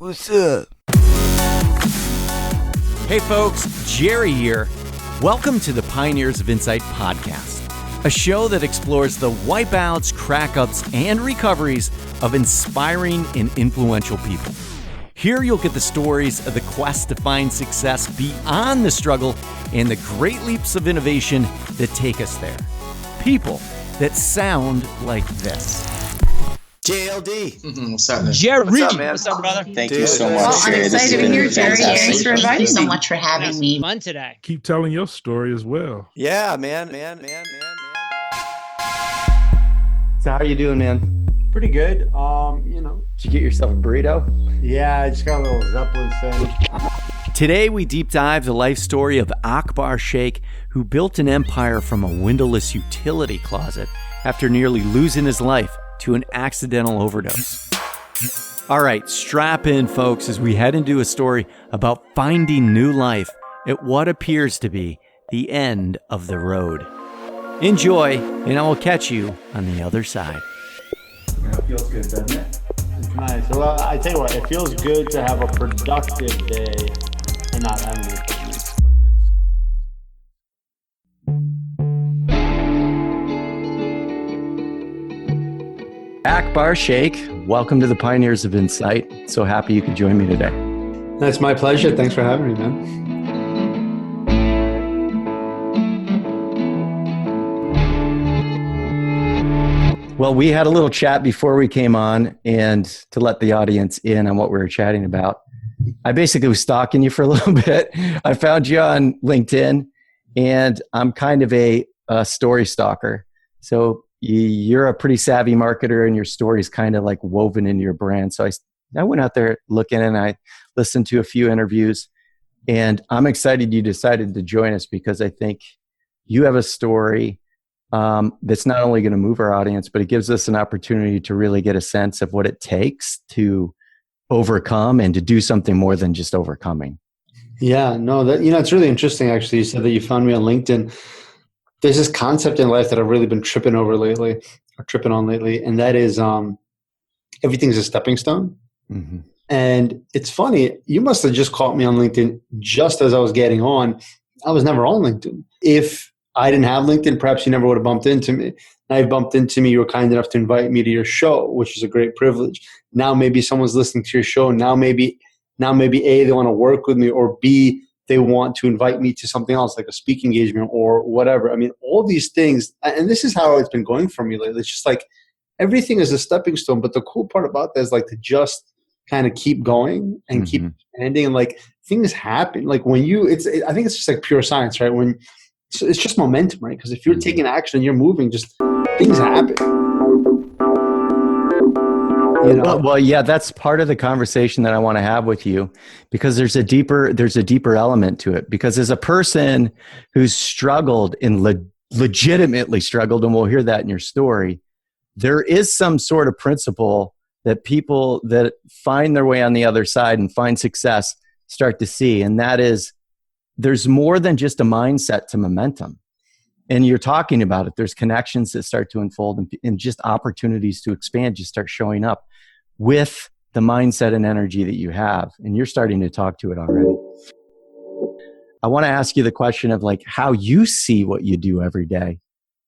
What's up? Hey folks, Jerry here. Welcome to the Pioneers of Insight podcast, a show that explores the wipeouts, crackups, and recoveries of inspiring and influential people. Here you'll get the stories of the quest to find success beyond the struggle and the great leaps of innovation that take us there. People that sound like this. JLD. What's up, man? Jerry. What's up, man? What's up, brother? Thank you so much, I'm Jerry. This has excited to been be here, Jerry. fantastic. Thanks for Thank inviting you so me. much for having me. Fun today. Keep telling your story as well. Yeah, man. So how are you doing, man? Pretty good. Did you get yourself a burrito? Yeah, I just got a little Zeppelin thing. Today we deep dive the life story of Akbar Sheikh, who built an empire from a windowless utility closet after nearly losing his life to an accidental overdose. All right, strap in, folks, as we head into a story about finding new life at what appears to be the end of the road. Enjoy, and I will catch you on the other side. It feels good, doesn't it? It's nice. Well, I tell you what, it feels good to have a productive day and not have any appointments. Akbar Sheikh, welcome to the Pioneers of Insight. So happy you could join me today. That's my pleasure. Thanks for having me, man. Well, we had a little chat before we came on, and to let the audience in on what we were chatting about, I basically was stalking you for a little bit. I found you on LinkedIn, and I'm kind of a story stalker. So you're a pretty savvy marketer, and your story is kind of like woven into your brand. So I went out there looking, and I listened to a few interviews, and I'm excited you decided to join us because I think you have a story that's not only going to move our audience, but it gives us an opportunity to really get a sense of what it takes to overcome and to do something more than just overcoming. Yeah, no, it's really interesting. Actually, you said that you found me on LinkedIn. There's this concept in life that I've really been tripping on lately, and that is everything's a stepping stone. Mm-hmm. And it's funny, you must have just caught me on LinkedIn just as I was getting on. I was never on LinkedIn. If I didn't have LinkedIn, perhaps you never would have bumped into me. Now you've bumped into me, you were kind enough to invite me to your show, which is a great privilege. Now maybe someone's listening to your show. Now maybe A, they want to work with me, or B, they want to invite me to something else like a speaking engagement or whatever. I mean, all these things, and this is how it's been going for me lately. It's just like everything is a stepping stone. But the cool part about that is like to just kind of keep going and keep ending, and like things happen. Like when I think it's just like pure science, right? When it's just momentum, right? Because if you're taking action and you're moving, just things happen. You know? Well, yeah, that's part of the conversation that I want to have with you, because there's a deeper element to it. Because as a person who's struggled and legitimately struggled, and we'll hear that in your story, there is some sort of principle that people that find their way on the other side and find success start to see, and that is there's more than just a mindset to momentum. And you're talking about it. There's connections that start to unfold, and just opportunities to expand just start showing up with the mindset and energy that you have. And you're starting to talk to it already. I want to ask you the question of like how you see what you do every day,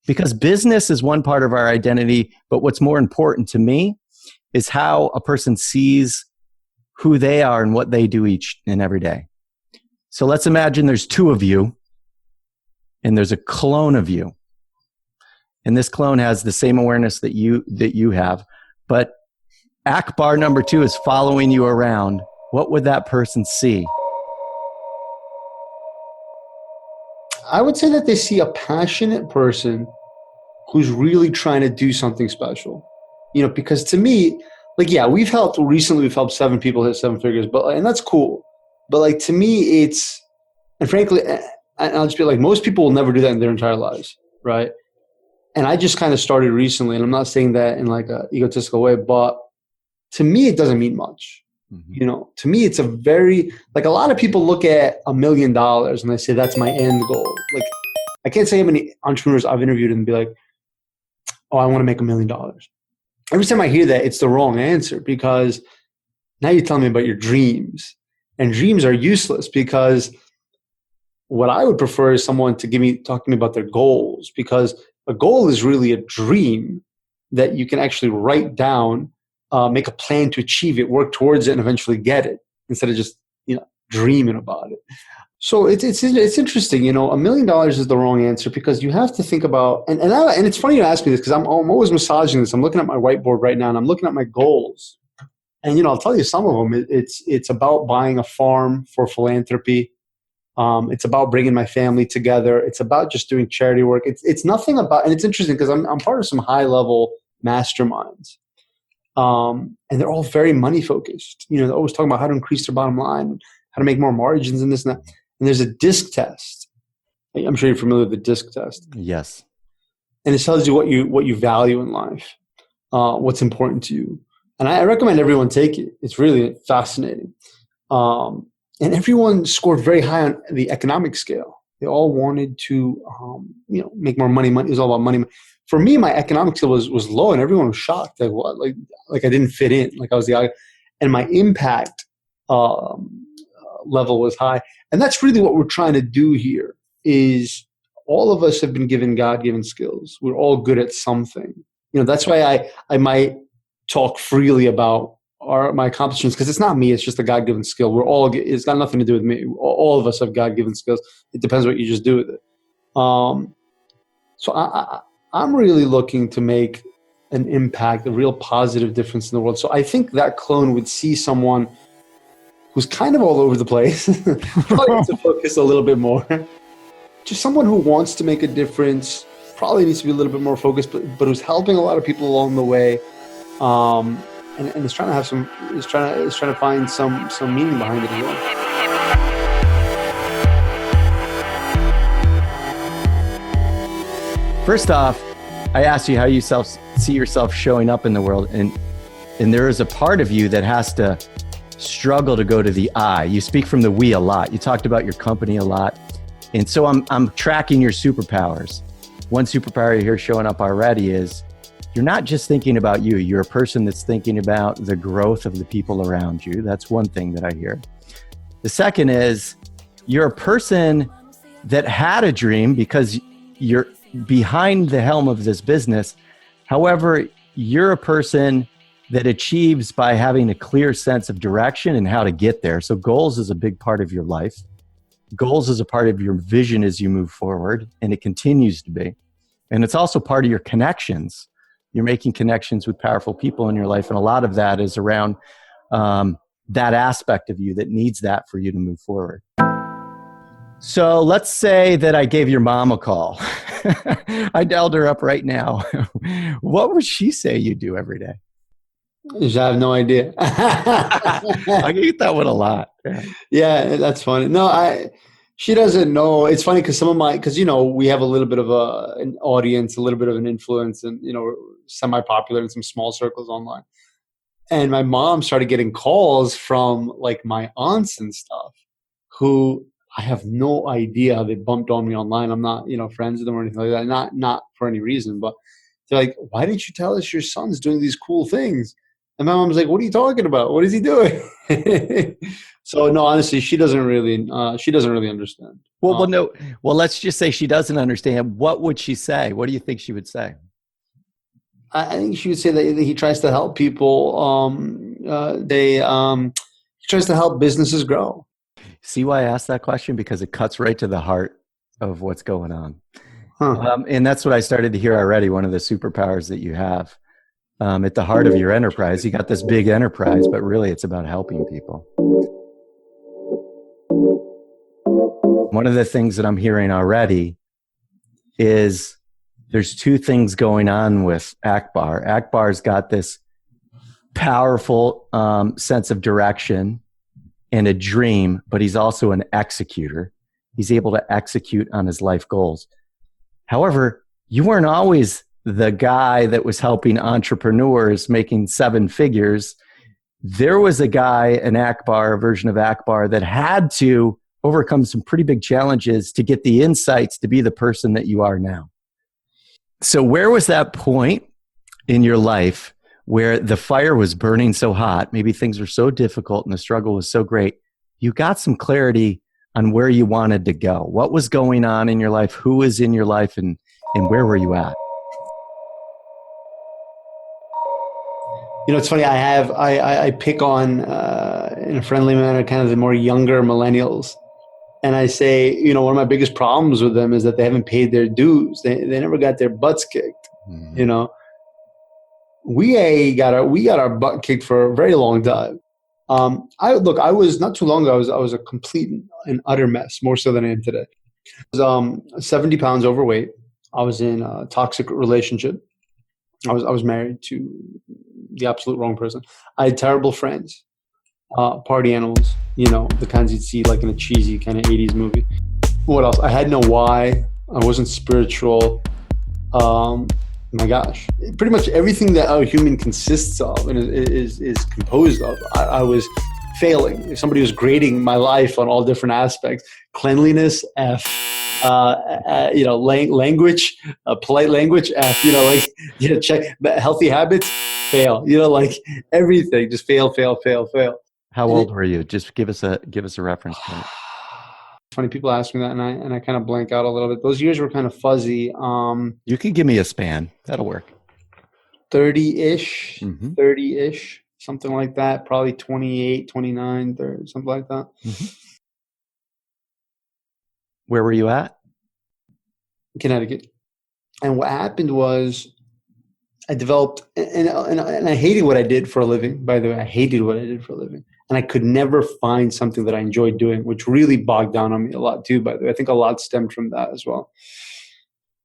because business is one part of our identity. But what's more important to me is how a person sees who they are and what they do each and every day. So let's imagine there's two of you, and there's a clone of you. And this clone has the same awareness that you have. But Akbar number 2 is following you around. What would that person see? I would say that they see a passionate person who's really trying to do something special. You know, because to me, like, yeah, we've helped 7 people hit 7 figures, and that's cool. But like, to me, and frankly, I'll just be like, most people will never do that in their entire lives, right? And I just kind of started recently, and I'm not saying that in like a egotistical way, but to me, it doesn't mean much. Mm-hmm. You know, to me, it's a very, like a lot of people look at $1 million and they say, that's my end goal. Like, I can't say how many entrepreneurs I've interviewed and be like, oh, I want to make $1 million. Every time I hear that, it's the wrong answer, because Now you're telling me about your dreams. And dreams are useless because what I would prefer is someone to talk to me about their goals, because a goal is really a dream that you can actually write down, make a plan to achieve it, work towards it, and eventually get it, instead of just dreaming about it. So it's interesting. $1 million is the wrong answer, because you have to think about, and it's funny you ask me this, because I'm always massaging this. I'm looking at my whiteboard right now, and I'm looking at my goals. And I'll tell you some of them. It's about buying a farm for philanthropy. It's about bringing my family together. It's about just doing charity work. It's nothing about, and it's interesting because I'm part of some high level masterminds, and they're all very money focused. They're always talking about how to increase their bottom line, how to make more margins, and this and that. And there's a DISC test. I'm sure you're familiar with the DISC test. Yes. And it tells you what you value in life, what's important to you. And I recommend everyone take it. It's really fascinating. And everyone scored very high on the economic scale. They all wanted to, make more money. Money, it was all about money. For me, my economic skill was low, and everyone was shocked. Like what? Like I didn't fit in. Like I was the guy, and my impact level was high. And that's really what we're trying to do here. Is all of us have been given God-given skills. We're all good at something. That's why I might talk freely about my accomplishments, because it's not me. It's just a God-given skill. It's got nothing to do with me. All of us have God-given skills. It depends what you just do with it. So I'm really looking to make an impact, a real positive difference in the world. So I think that clone would see someone who's kind of all over the place, probably needs to focus a little bit more. Just someone who wants to make a difference, probably needs to be a little bit more focused, but who's helping a lot of people along the way. And is trying to find some meaning behind it as well. First off, I asked you how you see yourself showing up in the world, and there is a part of you that has to struggle to go to the I. You speak from the we a lot. You talked about your company a lot, and so I'm tracking your superpowers. One superpower you hear showing up already is you're not just thinking about you. You're a person that's thinking about the growth of the people around you. That's one thing that I hear. The second is you're a person that had a dream because you're behind the helm of this business. However, you're a person that achieves by having a clear sense of direction and how to get there. So goals is a big part of your life. Goals is a part of your vision as you move forward, and it continues to be. And it's also part of your connections. You're making connections with powerful people in your life, and a lot of that is around that aspect of you that needs that for you to move forward. So let's say that I gave your mom a call. I dialed her up right now. What would she say you do every day? I have no idea. I get that one a lot. Yeah, that's funny. No, she doesn't know. It's funny because we have a little bit of an audience, a little bit of an influence, and semi-popular in some small circles online. And my mom started getting calls from like my aunts and stuff, who I have no idea how they bumped on me online. I'm not, friends with them or anything like that. Not for any reason, but they're like, "Why didn't you tell us your son's doing these cool things?" And my mom's like, "What are you talking about? What is he doing?" So no, honestly, she doesn't really understand. Well, let's just say she doesn't understand. What would she say? What do you think she would say? I think she would say that he tries to help people. He tries to help businesses grow. See why I asked that question? Because it cuts right to the heart of what's going on. Huh. And that's what I started to hear already. One of the superpowers that you have at the heart of your enterprise, you got this big enterprise, but really it's about helping people. One of the things that I'm hearing already is there's two things going on with Akbar. Akbar's got this powerful sense of direction and a dream, but he's also an executor. He's able to execute on his life goals. However, you weren't always the guy that was helping entrepreneurs making 7 figures. There was a guy, a version of Akbar, that had to overcome some pretty big challenges to get the insights to be the person that you are now. So where was that point in your life where the fire was burning so hot, maybe things were so difficult and the struggle was so great, you got some clarity on where you wanted to go. What was going on in your life? Who was in your life? And where were you at? You know, it's funny. I pick on, in a friendly manner, kind of the more younger millennials. And I say, you know, one of my biggest problems with them is that they haven't paid their dues. They never got their butts kicked. You know, we got our butt kicked for a very long time. I was not too long ago. I was a complete and utter mess, more so than I am today. I was 70 pounds overweight. I was in a toxic relationship. I was married to the absolute wrong person. I had terrible friends, party animals, you know, the kinds you'd see like in a cheesy kind of 80s movie. What else? I had no why. I wasn't spiritual. My gosh, pretty much everything that a human consists of and is composed of, I was failing. If somebody was grading my life on all different aspects, cleanliness, F, you know, language, polite language, F, you know, like, you know, check healthy habits, fail, you know, like everything, just fail. How old were you? Just give us a reference point. Funny, people ask me that, and I kind of blank out a little bit. Those years were kind of fuzzy. You can give me a span. That'll work. 30-ish, 30-ish, something like that. Probably 28, 29, 30, something like that. Where were you at? Connecticut. And what happened was I developed, and I hated what I did for a living, by the way. I hated what I did for a living. And I could never find something that I enjoyed doing, which really bogged down on me a lot too, by the way. I think a lot stemmed from that as well.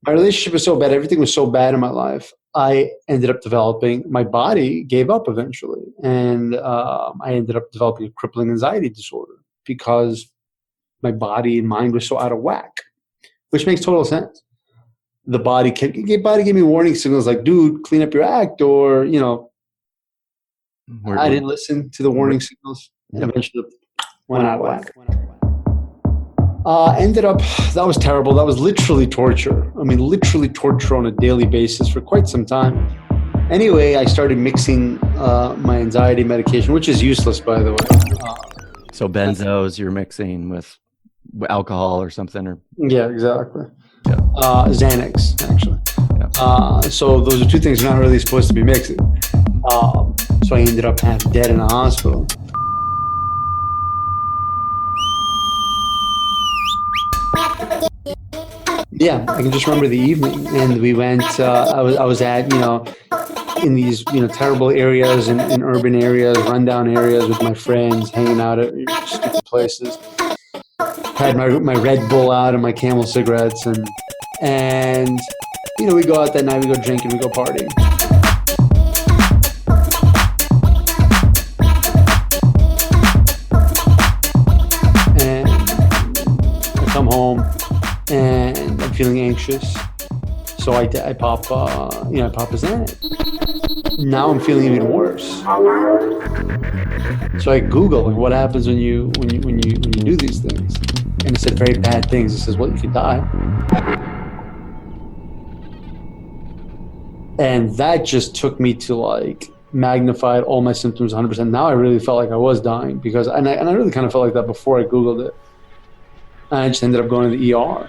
My relationship was so bad. Everything was so bad in my life. I ended up developing, my body gave up eventually. And I ended up developing a crippling anxiety disorder because my body and mind was so out of whack, which makes total sense. The body gave me warning signals like, dude, clean up your act, or, you know, I didn't listen to the warning signals. And eventually went out of whack. Ended up, that was terrible. That was literally torture. I mean, literally torture on a daily basis for quite some time. Anyway, I started mixing my anxiety medication, which is useless, by the way. So benzos you're mixing with alcohol or something? Or yeah, exactly. Yeah. Xanax, actually. Yeah. So those are two things you're not really supposed to be mixing. So I ended up half dead in a hospital. Yeah, I can just remember the evening, and we went. I was at, you know, in these, you know, terrible areas, in urban areas, rundown areas with my friends, hanging out at stupid places. Had my Red Bull out and my Camel cigarettes, and you know, we go out that night, we go drinking, we go partying. And I come home and I'm feeling anxious, so I pop a Xanax. Now I'm feeling even worse. So I Google, like, what happens when you do these things, and it said very bad things. It says, well, you could die. And that just took me to, like, magnified all my symptoms 100%. Now I really felt like I was dying, because, and I really kind of felt like that before I Googled it. And I just ended up going to the ER.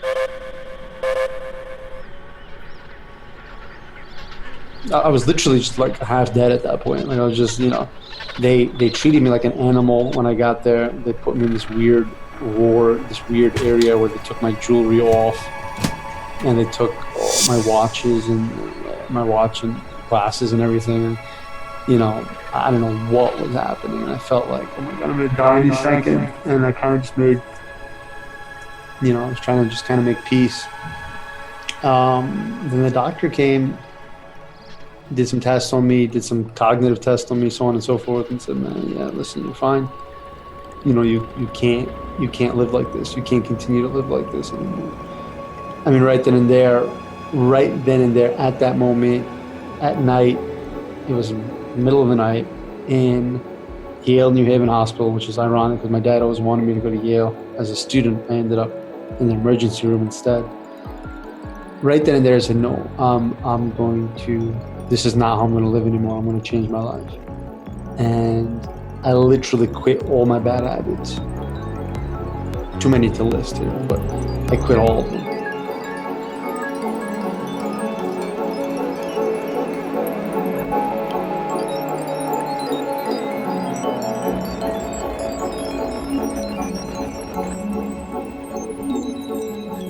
I was literally just like half dead at that point. Like, I was just, you know, they treated me like an animal when I got there. They put me in this weird area where they took my jewelry off, and they took my watches and my watch and glasses and everything. And, you know, I don't know what was happening. And I felt like, oh my God, I'm going to die any second. And I kind of just made, you know, I was trying to just kind of make peace. Then the doctor came, did some tests on me, did some cognitive tests on me, so on and so forth, and said, man, yeah, listen, you're fine. You know, you can't live like this. You can't continue to live like this anymore. I mean, right then and there, at that moment, at night, it was middle of the night, in Yale New Haven Hospital, which is ironic because my dad always wanted me to go to Yale. As a student, I ended up in the emergency room instead. Right then and there, I said, no, I'm going to this is not how I'm going to live anymore. I'm going to change my life. And I literally quit all my bad habits. Too many to list here, but I quit all of them.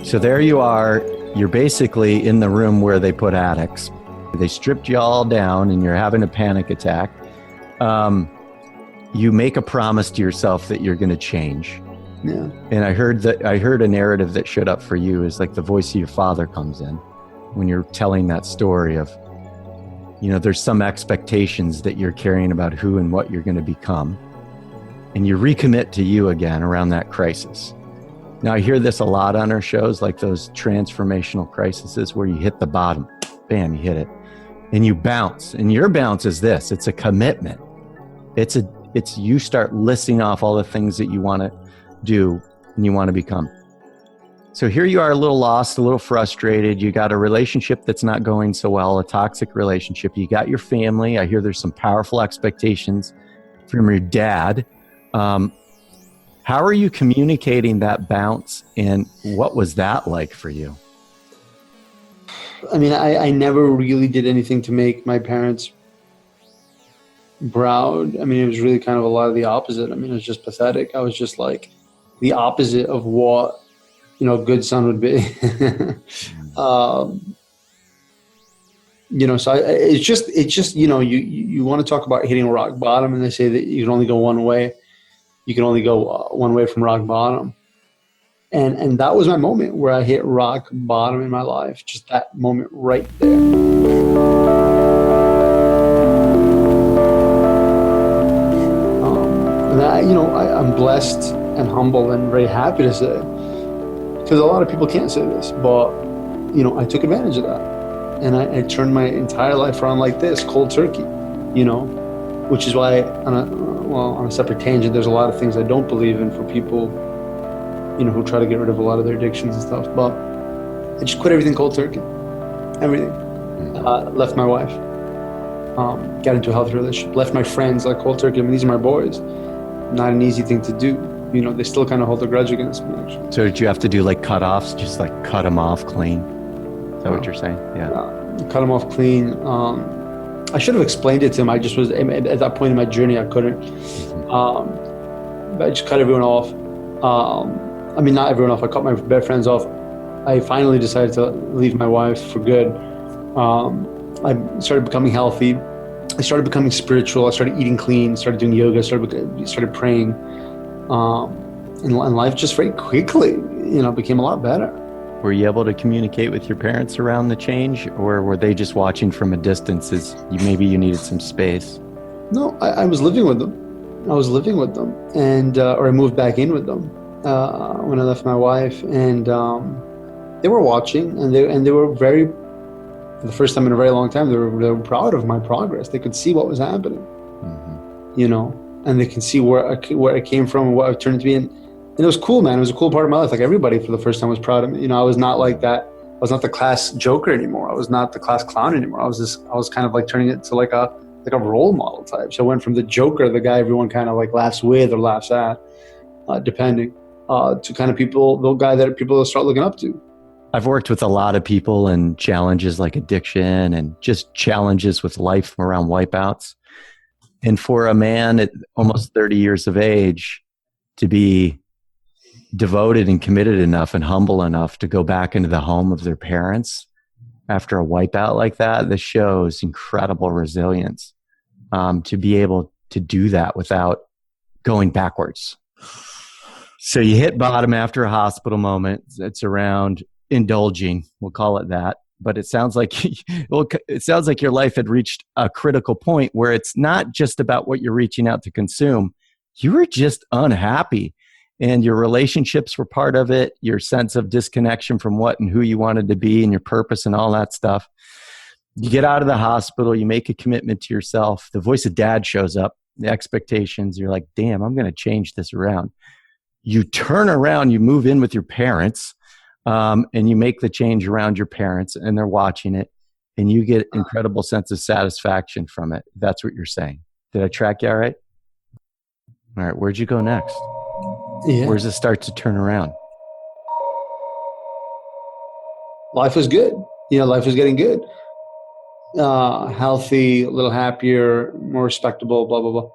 So there you are. You're basically in the room where they put addicts. They stripped you all down and you're having a panic attack. You make a promise to yourself that you're going to change. Yeah. And I heard a narrative that showed up for you is like the voice of your father comes in when you're telling that story of, you know, there's some expectations that you're carrying about who and what you're going to become. And you recommit to you again around that crisis. Now, I hear this a lot on our shows, like those transformational crises where you hit the bottom, bam, you hit it, and you bounce. And your bounce is this, it's a commitment. It's you start listing off all the things that you want to do and you want to become. So here you are, a little lost, a little frustrated. You got a relationship that's not going so well, a toxic relationship. You got your family. I hear there's some powerful expectations from your dad. How are you communicating that bounce, and what was that like for you? I mean, I never really did anything to make my parents proud. I mean, it was really kind of a lot of the opposite. I mean, it was just pathetic. I was just like the opposite of what, you know, a good son would be. You know, so it's just, you know, you want to talk about hitting rock bottom, and they say that you can only go one way. You can only go one way from rock bottom. And that was my moment where I hit rock bottom in my life. Just that moment right there. And I'm blessed and humble and very happy to say, because a lot of people can't say this, but, you know, I took advantage of that. And I turned my entire life around like this, cold turkey, you know, which is why on a separate tangent, there's a lot of things I don't believe in for people, you know, who try to get rid of a lot of their addictions and stuff. But I just quit everything cold turkey, everything. Left my wife, got into a healthy relationship, left my friends like cold turkey. I mean, these are my boys. Not an easy thing to do. You know, they still kind of hold a grudge against me, actually. So did you have to do like cutoffs, just like cut them off clean? Is that what you're saying? Yeah. Cut them off clean. I should have explained it to him. I just was, at that point in my journey, I couldn't. But I just cut everyone off. I mean, not everyone off. I cut my best friends off. I finally decided to leave my wife for good. I started becoming healthy. I started becoming spiritual. I started eating clean, started doing yoga, started praying. And life just very quickly, you know, became a lot better. Were you able to communicate with your parents around the change, or were they just watching from a distance as maybe you needed some space? No, I was living with them. And or I moved back in with them when I left my wife, and they were watching, and they were very, for the first time in a very long time, they were proud of my progress. They could see what was happening, you know, and they can see where I came from and what I've turned to be. And it was cool, man. It was a cool part of my life. Like, everybody for the first time was proud of me. You know, I was not like that. I was not the class joker anymore. I was not the class clown anymore. I was kind of like turning it to like a role model type. So I went from the joker, the guy everyone kind of like laughs with or laughs at, depending, to kind of the guy that people start looking up to. I've worked with a lot of people in challenges like addiction and just challenges with life around wipeouts. And for a man at almost 30 years of age to be devoted and committed enough and humble enough to go back into the home of their parents after a wipeout like that, this shows incredible resilience, to be able to do that without going backwards. So you hit bottom after a hospital moment. It's around indulging, we'll call it that. But it sounds like your life had reached a critical point where it's not just about what you're reaching out to consume. You were just unhappy, and your relationships were part of it. Your sense of disconnection from what and who you wanted to be and your purpose and all that stuff. You get out of the hospital, you make a commitment to yourself. The voice of dad shows up, the expectations. You're like, damn, I'm going to change this around. You turn around, you move in with your parents, and you make the change around your parents, and they're watching it. and you get incredible sense of satisfaction from it. That's what you're saying. Did I track you all right? All right, where'd you go next? Yeah. Where does it start to turn around? Life was good. Life was getting good. Healthy, a little happier, more respectable, blah, blah, blah.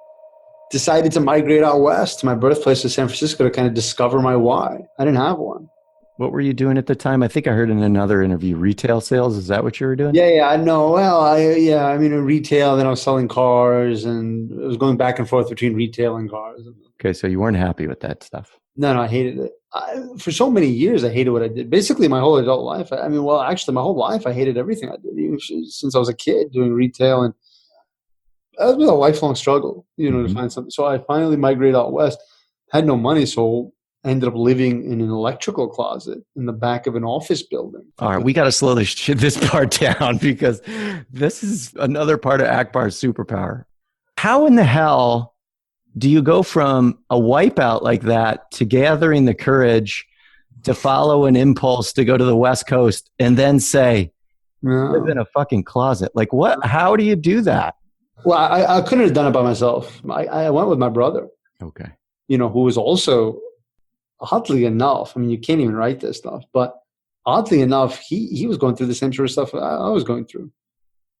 Decided to migrate out west to my birthplace of San Francisco to kind of discover my why. I didn't have one. What were you doing at the time? I think I heard in another interview, retail sales. Is that what you were doing? Yeah, I know. Well, in retail, then I was selling cars, and it was going back and forth between retail and cars. Okay, so you weren't happy with that stuff. No, I hated it. For so many years, I hated what I did. Basically, my whole adult life. Actually, my whole life, I hated everything I did, even since I was a kid doing retail. And that was a lifelong struggle, to find something. So I finally migrated out west, had no money, so I ended up living in an electrical closet in the back of an office building. All right, we got to slow this part down because this is another part of Akbar's superpower. How in the hell do you go from a wipeout like that to gathering the courage to follow an impulse to go to the West Coast and then say, live in a fucking closet? Like what? How do you do that? Well, I couldn't have done it by myself. I went with my brother. Okay. Who was also, oddly enough, you can't even write this stuff, but oddly enough, he was going through the same sort of stuff I was going through.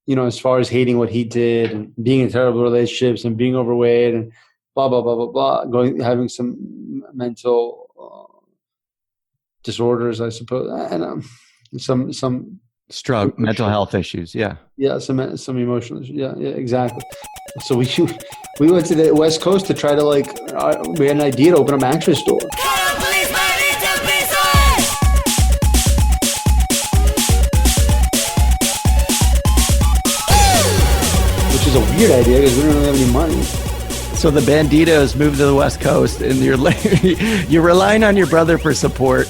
As far as hating what he did and being in terrible relationships and being overweight and blah, blah, blah, blah, blah, having some mental disorders, I suppose, and some mental health issues. Yeah. Yeah. Some emotional issues. Yeah, exactly. So we went to the West Coast to try to we had an idea to open a mattress store. Which is a weird idea because we don't really have any money. So the Banditos moved to the West Coast and you're relying on your brother for support.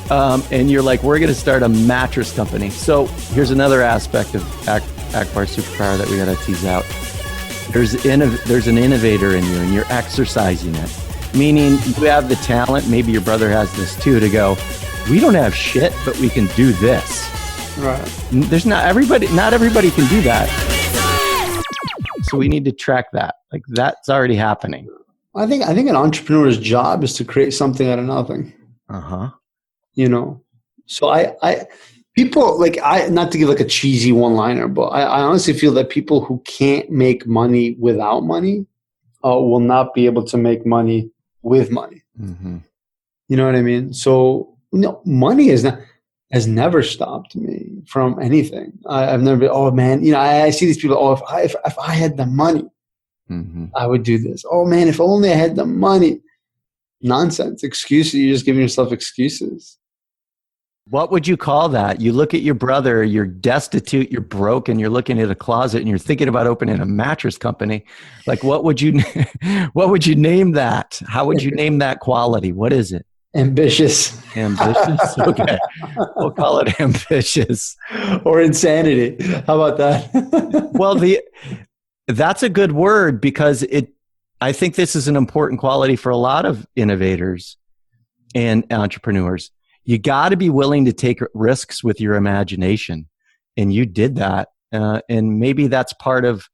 And you're like, we're going to start a mattress company. So here's another aspect of Akbar's superpower that we got to tease out. There's an innovator in you and you're exercising it. Meaning you have the talent, maybe your brother has this too, to go, we don't have shit, but we can do this. Right. Not everybody can do that. So we need to track that. Like that's already happening. I think an entrepreneur's job is to create something out of nothing. Uh-huh. So people not to give a cheesy one-liner, but I honestly feel that people who can't make money without money will not be able to make money with money. Mm-hmm. You know what I mean? So money has never stopped me from anything. I've never been, oh man, I see these people, if I had the money, mm-hmm. I would do this. Oh man, if only I had the money. Nonsense. Excuses. You're just giving yourself excuses. What would you call that? You look at your brother, you're destitute, you're broke, and you're looking at a closet and you're thinking about opening a mattress company. Like, what would you name that? How would you name that quality? What is it? Ambitious. Ambitious? Okay. We'll call it ambitious. Or insanity. How about that? Well, that's a good word because I think this is an important quality for a lot of innovators and entrepreneurs. You got to be willing to take risks with your imagination. And you did that. And maybe that's part of,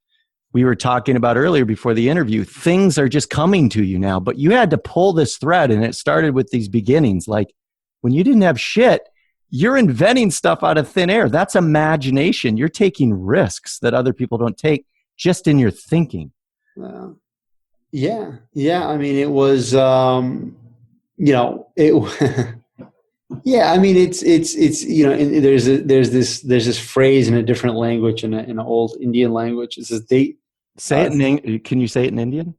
we were talking about earlier before the interview, things are just coming to you now, but you had to pull this thread and it started with these beginnings. Like when you didn't have shit, you're inventing stuff out of thin air. That's imagination. You're taking risks that other people don't take just in your thinking. Yeah. It was, yeah, there's this phrase in a different language, in an old Indian language. It says Can you say it in Indian?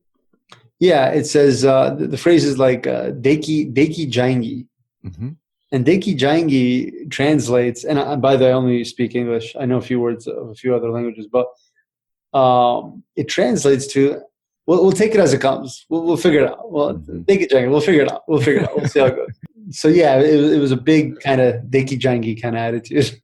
Yeah, it says the phrase is like "deki jayengi," mm-hmm. and "deki jayengi" translates. And by the way, I only speak English. I know a few words of a few other languages, but it translates to. We'll take it as it comes. We'll figure it out. Well, "deki jayengi," we'll figure it out. We'll see how it goes. So yeah, it was a big kind of deki jangi kind of attitude.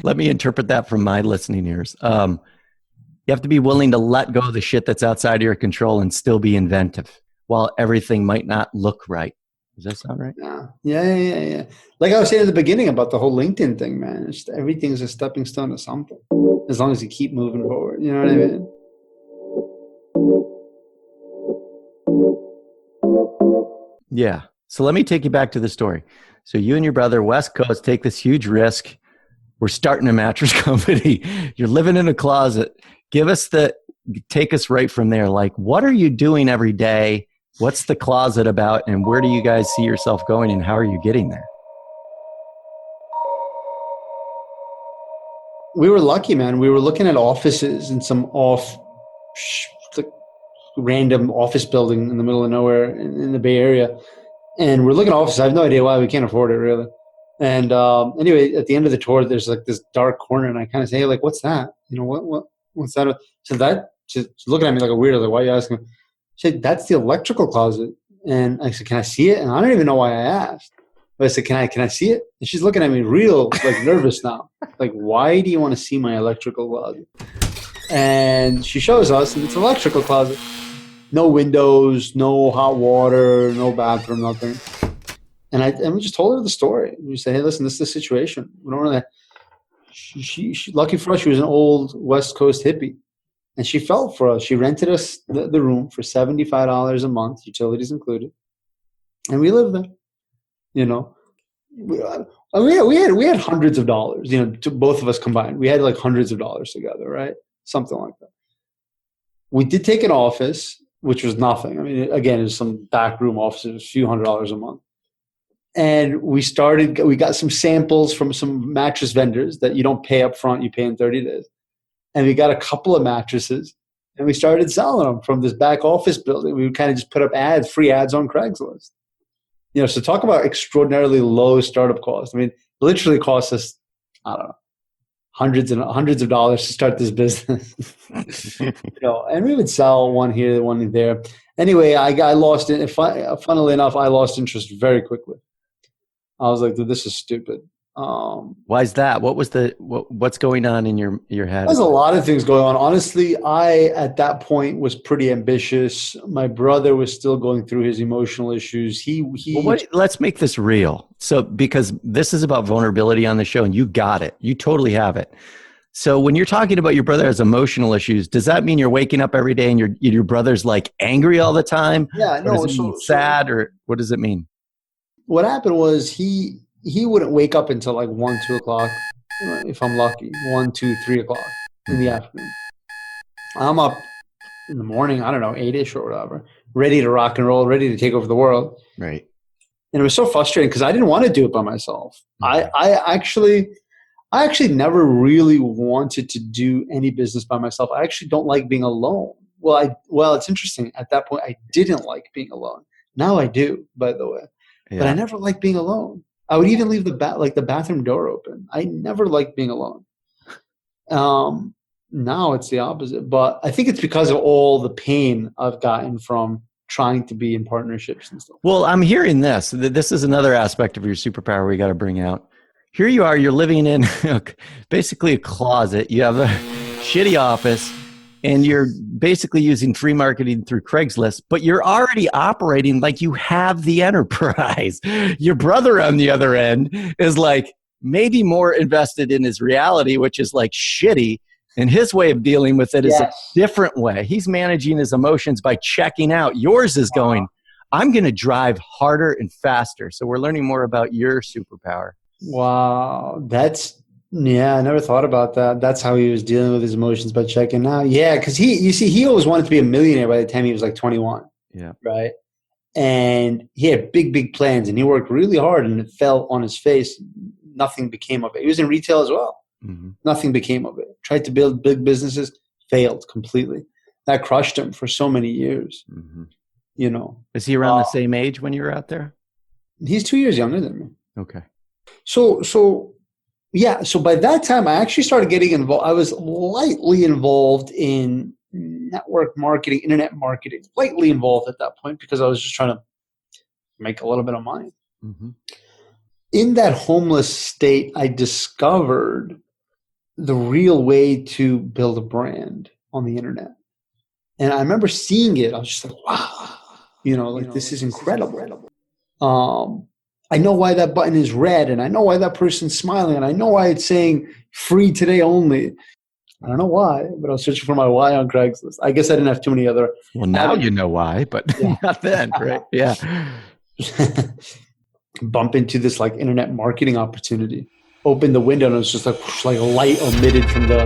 Let me interpret that from my listening ears. You have to be willing to let go of the shit that's outside of your control and still be inventive while everything might not look right. Does that sound right? Yeah. Like I was saying at the beginning about the whole LinkedIn thing, man. It's, everything's a stepping stone to something. As long as you keep moving forward. You know what I mean? Yeah. So let me take you back to the story. So you and your brother, West Coast, take this huge risk. We're starting a mattress company. You're living in a closet. Take us right from there. Like, what are you doing every day? What's the closet about? And where do you guys see yourself going? And how are you getting there? We were lucky, man. We were looking at offices in some like random office building in the middle of nowhere in the Bay Area. And we're looking at offices. I have no idea why. We can't afford it, really. And anyway, at the end of the tour, there's like this dark corner, and I kind of say, hey, like, what's that? You know, what's that? So that, she's looking at me like a weirdo. Like, why are you asking? She said, that's the electrical closet. And I said, can I see it? And I don't even know why I asked. But I said, can I see it? And she's looking at me real like nervous now. Like, why do you want to see my electrical closet? And she shows us, and it's an electrical closet. No windows, no hot water, no bathroom, nothing. And we just told her the story. We said, hey, listen, this is the situation. We don't really. She lucky for us, she was an old West Coast hippie, and she felt for us. She rented us the room for $75 a month, utilities included, and we lived there. You know, we had hundreds of dollars. You know, to both of us combined, we had like hundreds of dollars together, right? Something like that. We did take an office, which was nothing. I mean, again, it's some back room office, a few $100s a month. And we got some samples from some mattress vendors that you don't pay up front, you pay in 30 days. And we got a couple of mattresses, and we started selling them from this back office building. We would kind of just put up free ads on Craigslist. You know, so talk about extraordinarily low startup cost. I mean, it literally cost us, I don't know, hundreds of dollars to start this business. You know, and we would sell one here, one there. Anyway, I lost it. Funnily enough, I lost interest very quickly. I was like, dude, this is stupid. Why is that? What's going on in your head? There's a lot of things going on. Honestly, I, at that point, was pretty ambitious. My brother was still going through his emotional issues. Let's make this real. So, because this is about vulnerability on the show, and you got it. You totally have it. So when you're talking about your brother has emotional issues, does that mean you're waking up every day and your brother's like angry all the time? Yeah, no. Or does it mean sad, or what does it mean? What happened was he wouldn't wake up until like 1, 2 o'clock, if I'm lucky, 1, 2, 3 o'clock in the afternoon. I'm up in the morning, I don't know, 8-ish or whatever, ready to rock and roll, ready to take over the world. Right. And it was so frustrating because I didn't want to do it by myself. I actually never really wanted to do any business by myself. I actually don't like being alone. Well, it's interesting. At that point, I didn't like being alone. Now I do, by the way. Yeah. But I never liked being alone. I would even leave the bathroom door open. I never liked being alone. Now it's the opposite. But I think it's because of all the pain I've gotten from trying to be in partnerships and stuff. Well, I'm hearing this. This is another aspect of your superpower we got to bring out. Here you are, you're living in basically a closet. You have a shitty office, and you're basically using free marketing through Craigslist, but you're already operating like you have the enterprise. Your brother on the other end is like maybe more invested in his reality, which is like shitty, and his way of dealing with it is a different way. He's managing his emotions by checking out. Yours is going, I'm going to drive harder and faster. So we're learning more about your superpower. Wow. I never thought about that. That's how he was dealing with his emotions by checking out. Yeah, because he always wanted to be a millionaire by the time he was like 21. Yeah. Right. And he had big plans, and he worked really hard, and it fell on his face. Nothing became of it. He was in retail as well. Mm-hmm. Nothing became of it. Tried to build big businesses, failed completely. That crushed him for so many years. Mm-hmm. You know. Is he around the same age when you were out there? He's 2 years younger than me. Okay. So by that time, I actually started getting involved. I was lightly involved in network marketing, internet marketing, lightly involved at that point because I was just trying to make a little bit of money. Mm-hmm. In that homeless state, I discovered the real way to build a brand on the internet. And I remember seeing it. I was just like, wow, this is incredible. I know why that button is red, and I know why that person's smiling, and I know why it's saying free today only. I don't know why, but I was searching for my why on Craigslist. I guess I didn't have too many other. Well, now you know why, but not then, right? Yeah. Bump into this like internet marketing opportunity. Open the window, and it was just like a light emitted from the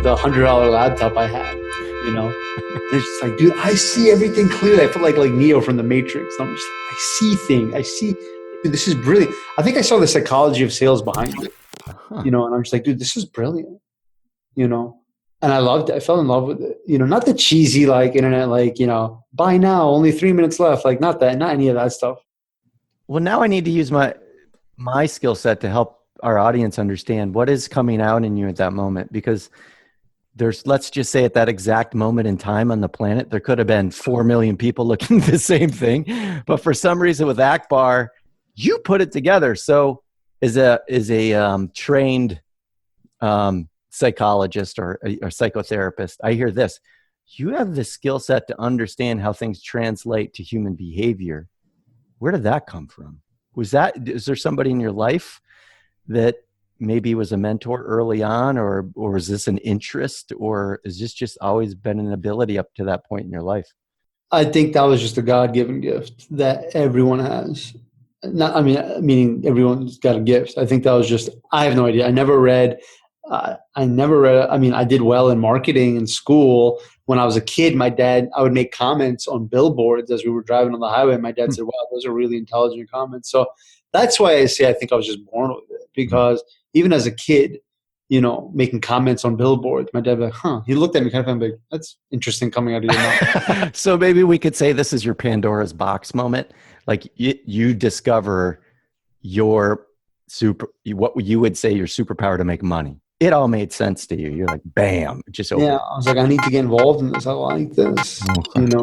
$100 laptop I had. You know, and it's just like, dude, I see everything clearly. I feel like Neo from the Matrix. I'm just like, I see things. I see. Dude, this is brilliant. I think I saw the psychology of sales behind it. You know, and I'm just like, dude, this is brilliant. You know, and I loved it. I fell in love with it. You know, not the cheesy like internet, like, you know, buy now, only 3 minutes left. Like not any of that stuff. Well, now I need to use my skill set to help our audience understand what is coming out in you at that moment, because there's, let's just say at that exact moment in time on the planet, there could have been 4 million people looking at the same thing. But for some reason with Akbar, you put it together. So as a trained psychologist or psychotherapist, I hear this: you have the skill set to understand how things translate to human behavior. Where did that come from? Is there somebody in your life that maybe was a mentor early on, or is this an interest, or is this just always been an ability up to that point in your life? I think that was just a God-given gift that everyone has. Meaning everyone's got a gift. I think that was just, I have no idea. I never read. I did well in marketing in school. When I was a kid, I would make comments on billboards as we were driving on the highway. My dad said, wow, those are really intelligent comments. So that's why I say I think I was just born with it, because even as a kid, you know, making comments on billboards, my dad was like, he looked at me kind of like, that's interesting coming out of your mouth. So maybe we could say this is your Pandora's box moment. Like you discover what you would say your superpower to make money. It all made sense to you. You're like, bam, just over. Yeah, I was like, I need to get involved in this. I like this, you know.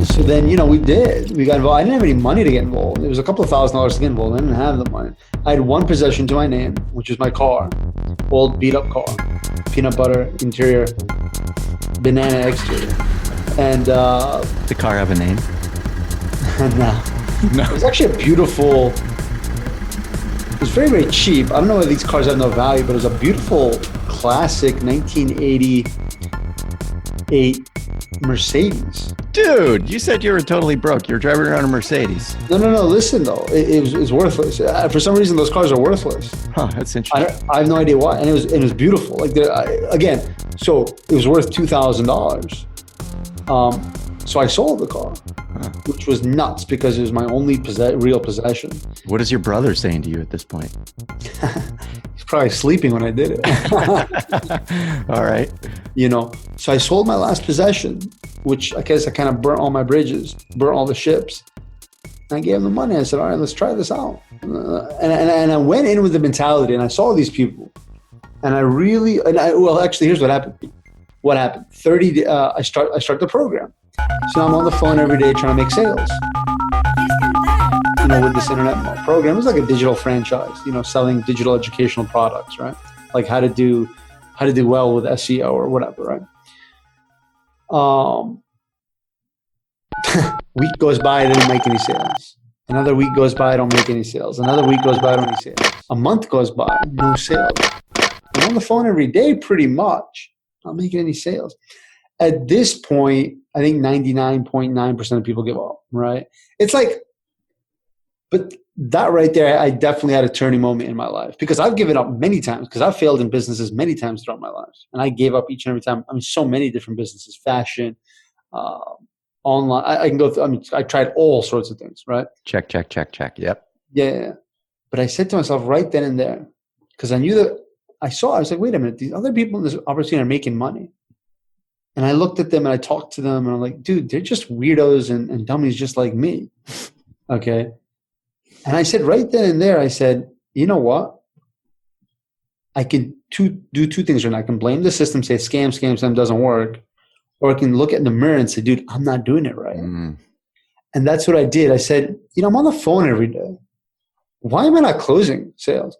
So then, you know, we got involved. I didn't have any money to get involved. It was a couple of $1,000s to get involved. I didn't have the money. I had one possession to my name, which was my car, old beat up car, peanut butter interior, banana exterior. And the car have a name? No. It was actually a beautiful, it was very, very cheap. I don't know why these cars have no value, but it was a beautiful classic 1988 Mercedes. Dude, you said you were totally broke. You're driving around a Mercedes. No. Listen, though, it was worthless. For some reason, those cars are worthless. Huh, that's interesting. I have no idea why, and it was beautiful. Like so it was worth $2,000. So I sold the car, which was nuts because it was my only real possession. What is your brother saying to you at this point? He's probably sleeping when I did it. All right. You know, so I sold my last possession, which I guess I kind of burnt all my bridges, burnt all the ships. And I gave him the money. I said, all right, let's try this out. And I went in with the mentality, and I saw these people. And actually, here's what happened. What happened? I start the program. So I'm on the phone every day trying to make sales. You know, with this internet program, it was like a digital franchise. You know, selling digital educational products, right? Like how to do well with SEO or whatever, right? Week goes by, I didn't make any sales. Another week goes by, I don't make any sales. Another week goes by, I don't make sales. A month goes by, no sales. I'm on the phone every day, pretty much. Not making any sales. At this point, I think 99.9% of people give up, right? It's like, but that right there, I definitely had a turning moment in my life because I've given up many times because I've failed in businesses many times throughout my life. And I gave up each and every time. I mean, so many different businesses, fashion, online. I can go through, I tried all sorts of things, right? Check. Yep. Yeah. But I said to myself right then and there, because I knew that I was like, wait a minute, these other people in this opportunity are making money. And I looked at them and I talked to them and I'm like, dude, they're just weirdos and dummies just like me. Okay. And I said right then and there, I said, you know what? I could do two things right now. I can blame the system, say scam doesn't work. Or I can look in the mirror and say, dude, I'm not doing it right. And that's what I did. I said, you know, I'm on the phone every day. Why am I not closing sales?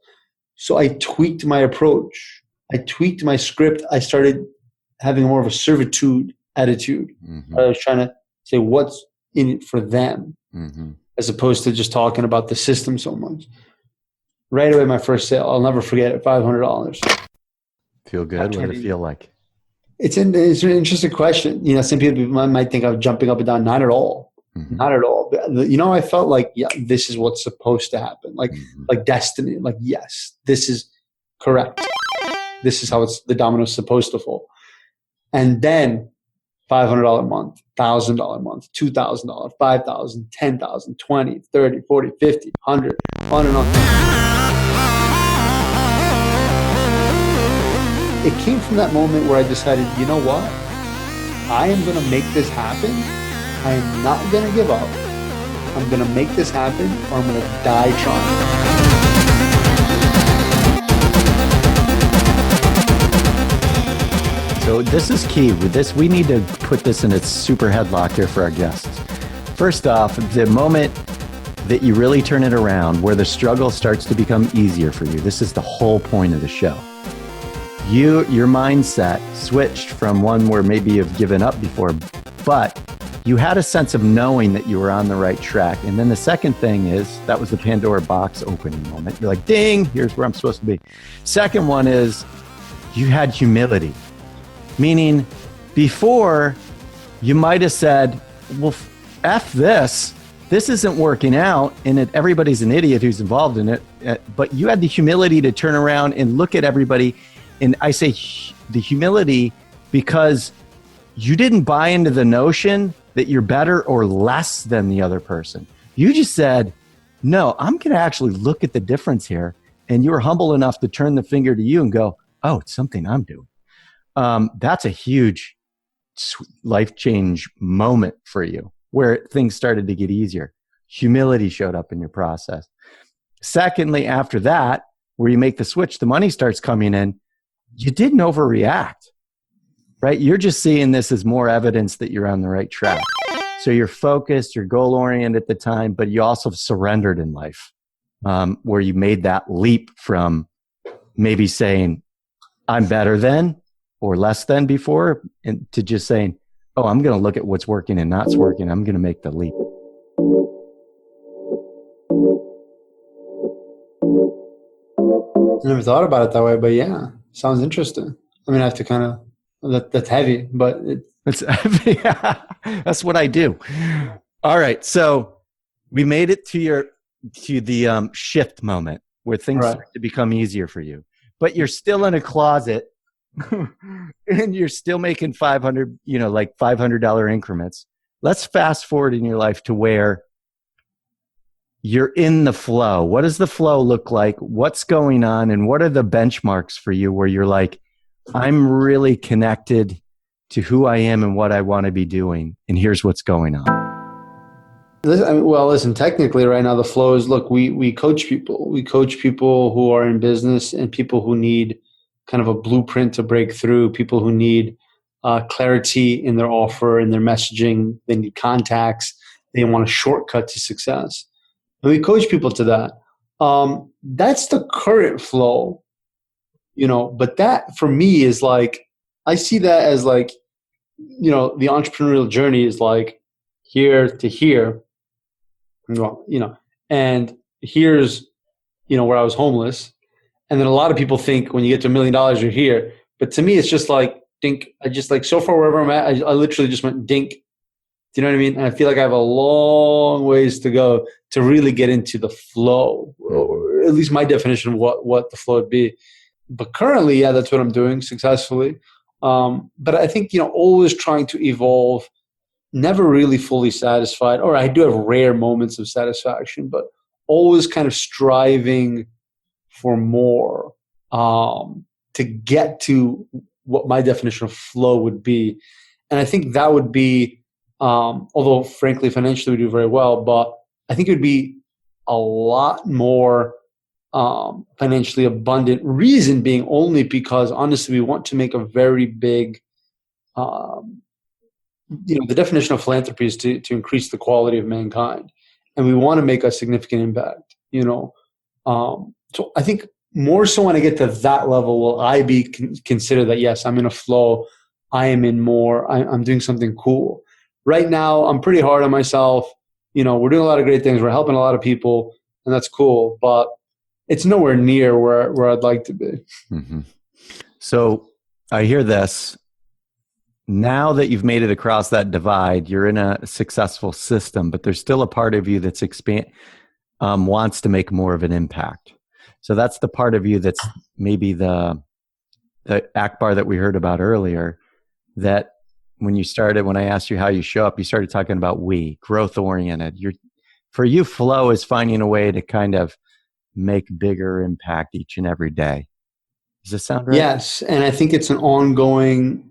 So I tweaked my approach. I tweaked my script. I started having more of a servitude attitude. Mm-hmm. I was trying to say what's in it for them, Mm-hmm. as opposed to just talking about the system so much. Right away, my first sale, I'll never forget it, $500. Feel good? What did it feel like? It's an interesting question. Some people might think I'm jumping up and down. Not at all. Mm-hmm. Not at all. I felt like, yeah, this is what's supposed to happen. Like, Mm-hmm. like destiny. Like, yes, this is correct. This is how the domino's supposed to fall. And then $500 a month, $1,000 a month, $2,000, $5,000, $10,000, $20,000, $30,000, $40,000, $50,000, $100,000, on and on. It came from that moment where I decided, you know what? I am going to make this happen. I am not going to give up. I'm going to make this happen, or I'm going to die trying. So this is key. With this, we need to put this in its super headlock here for our guests. First off, the moment that you really turn it around, where the struggle starts to become easier for you, this is the whole point of the show. Your mindset switched from one where maybe you've given up before, but you had a sense of knowing that you were on the right track. And then the second thing is, that was the Pandora box opening moment. You're like, ding, here's where I'm supposed to be. Second one is, you had humility. Meaning, before, you might have said, well, F this. This isn't working out, and everybody's an idiot who's involved in it. But you had the humility to turn around and look at everybody. And I say the humility because you didn't buy into the notion that you're better or less than the other person. You just said, no, I'm going to actually look at the difference here. And you were humble enough to turn the finger to you and go, oh, it's something I'm doing. That's a huge life change moment for you, where things started to get easier. Humility showed up in your process. Secondly, after that, where you make the switch, the money starts coming in. You didn't overreact, right? You're just seeing this as more evidence that you're on the right track. So you're focused, you're goal-oriented at the time, but you also surrendered in life, where you made that leap from maybe saying, I'm better than or less than before, and to just saying, oh, I'm going to look at what's working and not's working. I'm going to make the leap. I never thought about it that way, but yeah, sounds interesting. I mean, I have to kind of, that's heavy, but It's yeah, that's what I do. All right. So we made it to the shift moment where things start to become easier for you, but you're still in a closet and you're still making like $500 increments. Let's fast forward in your life to where you're in the flow. What does the flow look like? What's going on? And what are the benchmarks for you where you're like, I'm really connected to who I am and what I want to be doing. And here's what's going on. Listen, technically right now the flow is, look, we coach people. We coach people who are in business and people who need kind of a blueprint to break through, people who need clarity in their offer and their messaging. They need contacts. They want a shortcut to success. And we coach people to that. That's the current flow, but that for me is like, I see that as like, the entrepreneurial journey is like here to here, and here's, where I was homeless. And then a lot of people think when you get to $1 million, you're here. But to me, it's just like, dink. I just like, so far wherever I'm at, I literally just went dink. Do you know what I mean? And I feel like I have a long ways to go to really get into the flow, or at least my definition of what the flow would be. But currently, yeah, that's what I'm doing successfully. But I think, always trying to evolve, never really fully satisfied, or I do have rare moments of satisfaction, but always kind of striving for more, to get to what my definition of flow would be. And I think that would be, although frankly, financially we do very well, but I think it would be a lot more financially abundant. Reason being only because honestly, we want to make a very big, the definition of philanthropy is to increase the quality of mankind. And we want to make a significant impact, So I think more so when I get to that level, will I be consider that, yes, I'm in a flow. I am in more. I'm doing something cool. Right now, I'm pretty hard on myself. You know, we're doing a lot of great things. We're helping a lot of people, and that's cool. But it's nowhere near where I'd like to be. Mm-hmm. So I hear this. Now that you've made it across that divide, you're in a successful system, but there's still a part of you that's wants to make more of an impact. So that's the part of you that's maybe the Akbar that we heard about earlier, that when I asked you how you show up, you started talking about growth oriented. For you, flow is finding a way to kind of make bigger impact each and every day. Does this sound right? Yes. And I think it's an ongoing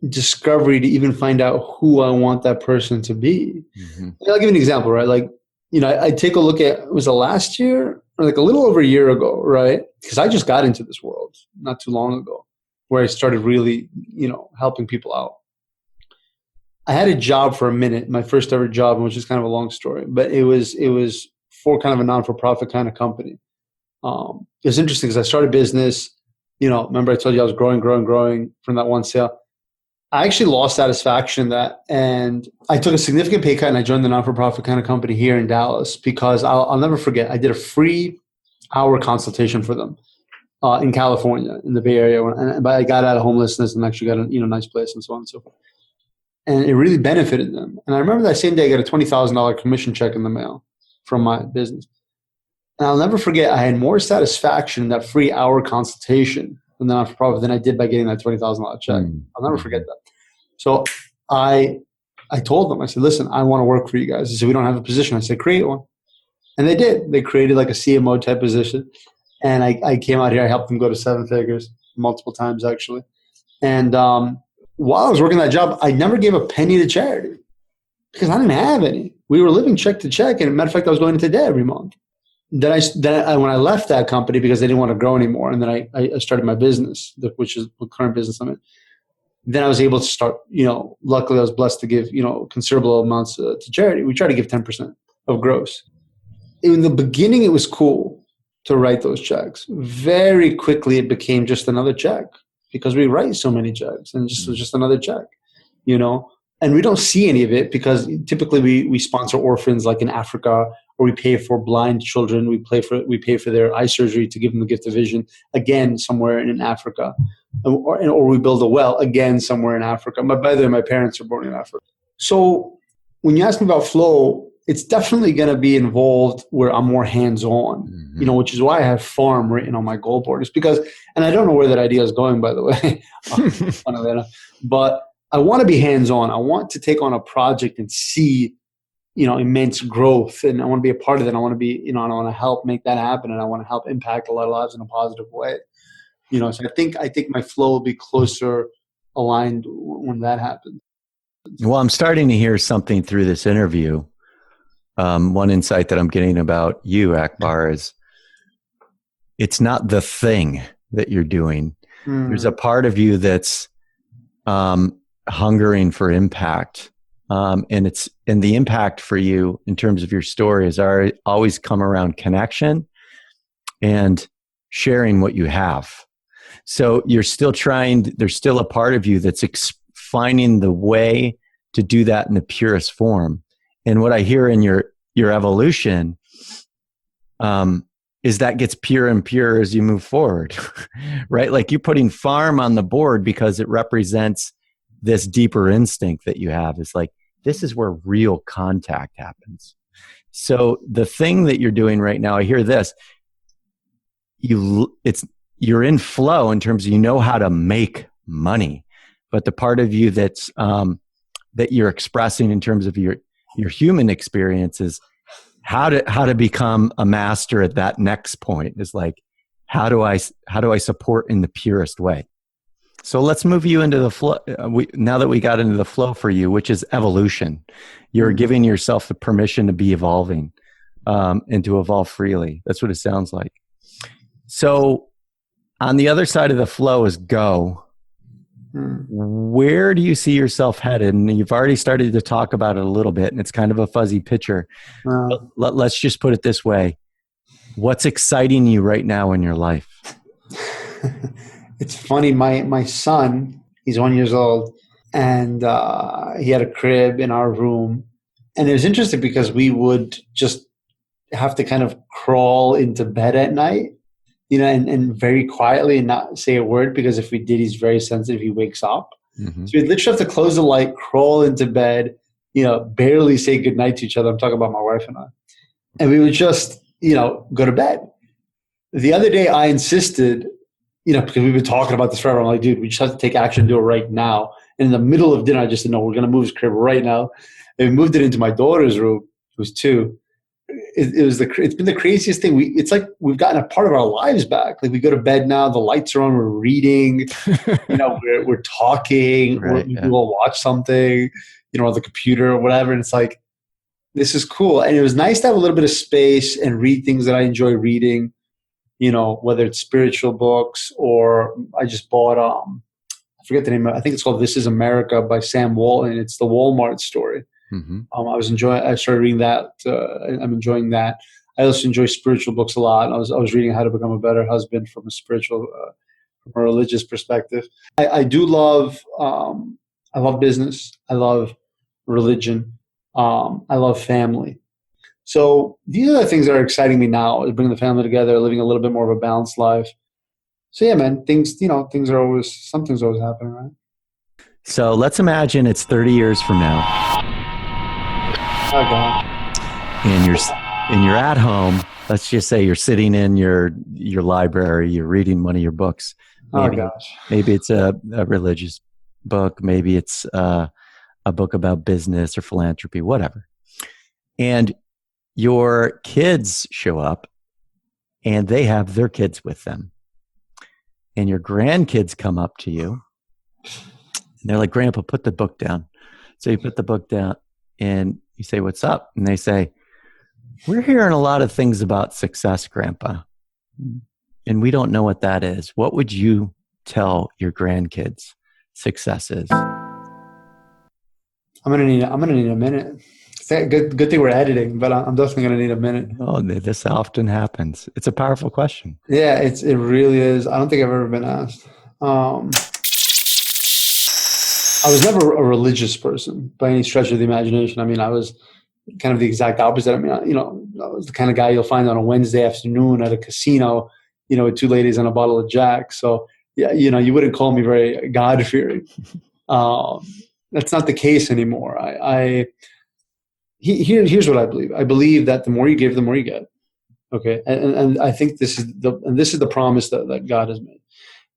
discovery to even find out who I want that person to be. Mm-hmm. I'll give you an example, right? Like, you know, I take a look at, was it last year or like a little over a year ago, right? Because I just got into this world not too long ago, where I started really, you know, helping people out. I had a job for a minute, my first ever job, which is kind of a long story, but it was for kind of a non-for-profit kind of company. It was interesting because I started business, you know, remember I told you I was growing from that one sale. I actually lost satisfaction in that, and I took a significant pay cut and I joined the non-for-profit kind of company here in Dallas because I'll never forget, I did a free hour consultation for them in California, in the Bay Area. But I got out of homelessness and actually got a nice place and so on and so forth. And it really benefited them. And I remember that same day I got a $20,000 commission check in the mail from my business. And I'll never forget, I had more satisfaction in that free hour consultation from the non-for-profit than I did by getting that $20,000 check. I'll never forget that. So I told them, I said, listen, I want to work for you guys. They said, we don't have a position. I said, create one. And they did. They created like a CMO type position. And I came out here. I helped them go to 7 figures multiple times, actually. And while I was working that job, I never gave a penny to charity because I didn't have any. We were living check to check. And as a matter of fact, I was going into debt every month. Then when I left that company because they didn't want to grow anymore, and then I started my business, which is the current business I'm in. Then I was able to start, luckily I was blessed to give, considerable amounts to charity. We try to give 10% of gross. In the beginning, it was cool to write those checks. Very quickly, it became just another check because we write so many checks, and it was just another check, And we don't see any of it because typically we sponsor orphans like in Africa, or we pay for blind children. We pay for their eye surgery to give them the gift of vision, again, somewhere in Africa. Or we build a well, again, somewhere in Africa. But by the way, my parents are born in Africa. So when you ask me about flow, it's definitely going to be involved where I'm more hands-on, which is why I have farm written on my goal board. It's because, and I don't know where that idea is going, by the way, funnily enough, but I want to be hands-on. I want to take on a project and see, immense growth, and I want to be a part of it. I want to be, I want to help make that happen, and I want to help impact a lot of lives in a positive way. So I think my flow will be closer aligned when that happens. Well, I'm starting to hear something through this interview. One insight that I'm getting about you, Akbar, is it's not the thing that you're doing. There's a part of you that's hungering for impact. And the impact for you in terms of your story has always come around connection and sharing what you have. So you're still there's still a part of you that's finding the way to do that in the purest form. And what I hear in your evolution is that gets pure and pure as you move forward, right? Like you're putting farm on the board because it represents this deeper instinct that you have. It's like, this is where real contact happens. So the thing that you're doing right now, I hear this, you're in flow in terms of how to make money, but the part of you that's that you're expressing in terms of your human experience is how to become a master at that next point. Is like, how do I support in the purest way? So let's move you into the flow. Now that we got into the flow for you, which is evolution, you're giving yourself the permission to be evolving and to evolve freely. That's what it sounds like. So on the other side of the flow is go. Where do you see yourself headed? And you've already started to talk about it a little bit, and it's kind of a fuzzy picture. Let's just put it this way. What's exciting you right now in your life? It's funny. My son, He's 1 year old. And he had a crib in our room. And it was interesting because we would just have to kind of crawl into bed at night, and very quietly and not say a word, because if we did, he's very sensitive. He wakes up. Mm-hmm. So we'd literally have to close the light, crawl into bed, barely say goodnight to each other. I'm talking about my wife and I. And we would just, go to bed. The other day I insisted, because we've been talking about this forever. I'm like, dude, we just have to take action and do it right now. And in the middle of dinner, I just said, no, we're going to move his crib right now. And we moved it into my daughter's room, who was 2. It's been the craziest thing. It's like we've gotten a part of our lives back. Like we go to bed now, the lights are on, we're reading, we're talking, right, we'll watch something, on the computer or whatever. And it's like, this is cool. And it was nice to have a little bit of space and read things that I enjoy reading, whether it's spiritual books, or I just bought, I forget the name. I think it's called This Is America by Sam Walton. It's the Walmart story. Mm-hmm. I started reading that. I'm enjoying that. I also enjoy spiritual books a lot. I was reading How to Become a Better Husband from a spiritual, from a religious perspective. I do love, I love business. I love religion. I love family. So these are the things that are exciting me now, is bringing the family together, living a little bit more of a balanced life. So yeah, man, something's always happening, right? So let's imagine it's 30 years from now. Oh God. And you're at home. Let's just say you're sitting in your library, you're reading one of your books. Maybe, oh gosh. Maybe it's a religious book, maybe it's a book about business or philanthropy, whatever. And your kids show up and they have their kids with them. And your grandkids come up to you and they're like, Grandpa, put the book down. So you put the book down and you say, what's up? And they say, we're hearing a lot of things about success, Grandpa, and we don't know what that is. What would you tell your grandkids success is? I'm gonna need a minute. Good thing we're editing, but I'm definitely gonna need a minute. Oh, this often happens. It's a powerful question. Yeah, it really is. I don't think I've ever been asked. I was never a religious person by any stretch of the imagination. I mean, I was kind of the exact opposite. I mean, I was the kind of guy you'll find on a Wednesday afternoon at a casino, with 2 ladies and a bottle of Jack. So, yeah, you wouldn't call me very God-fearing. That's not the case anymore. Here's what I believe. I believe that the more you give, the more you get. Okay, and I think this is the promise that God has made.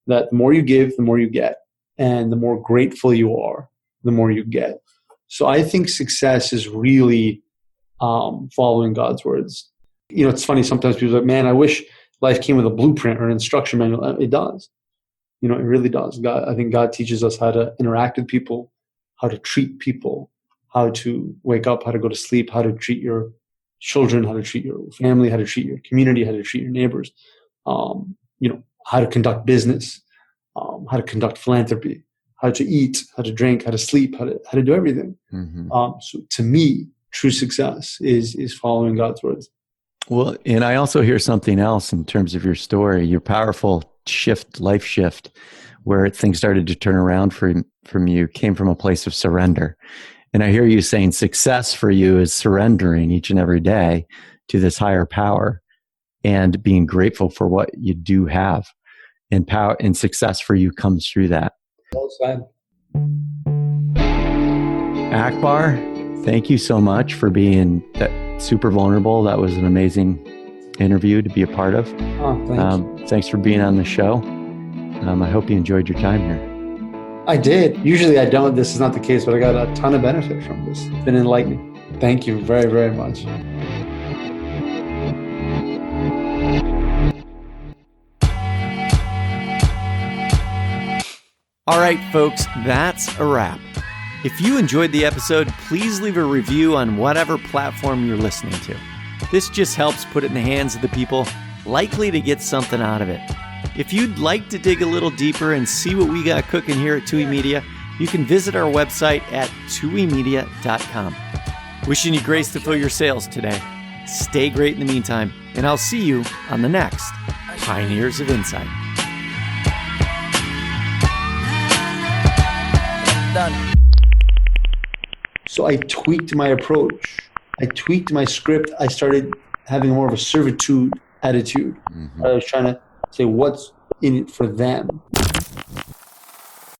That the more you give, the more you get. And the more grateful you are, the more you get. So I think success is really following God's words. It's funny, sometimes people are like, man, I wish life came with a blueprint or an instruction manual. It does. It really does. I think God teaches us how to interact with people, how to treat people, how to wake up, how to go to sleep, how to treat your children, how to treat your family, how to treat your community, how to treat your neighbors, how to conduct business. How to conduct philanthropy, how to eat, how to drink, how to sleep, how to do everything. Mm-hmm. So to me, true success is following God's words. Well, and I also hear something else in terms of your story, your powerful life shift, where things started to turn around from you, came from a place of surrender. And I hear you saying success for you is surrendering each and every day to this higher power and being grateful for what you do have. And power and success for you comes through that. Well said. Akbar, thank you so much for being super vulnerable. That was an amazing interview to be a part of. Oh, thanks for being on the show. I hope you enjoyed your time here. I did. Usually I don't. This is not the case, but I got a ton of benefit from this. It's been enlightening. Thank you very, very much. All right, folks, that's a wrap. If you enjoyed the episode, please leave a review on whatever platform you're listening to. This just helps put it in the hands of the people likely to get something out of it. If you'd like to dig a little deeper and see what we got cooking here at TOOWi Media, you can visit our website at TOOWimedia.com. Wishing you grace to fill your sails today. Stay great in the meantime, and I'll see you on the next Pioneers of Insight. So I tweaked my approach. I tweaked my script. I started having more of a servitude attitude. I was trying to say what's in it for them.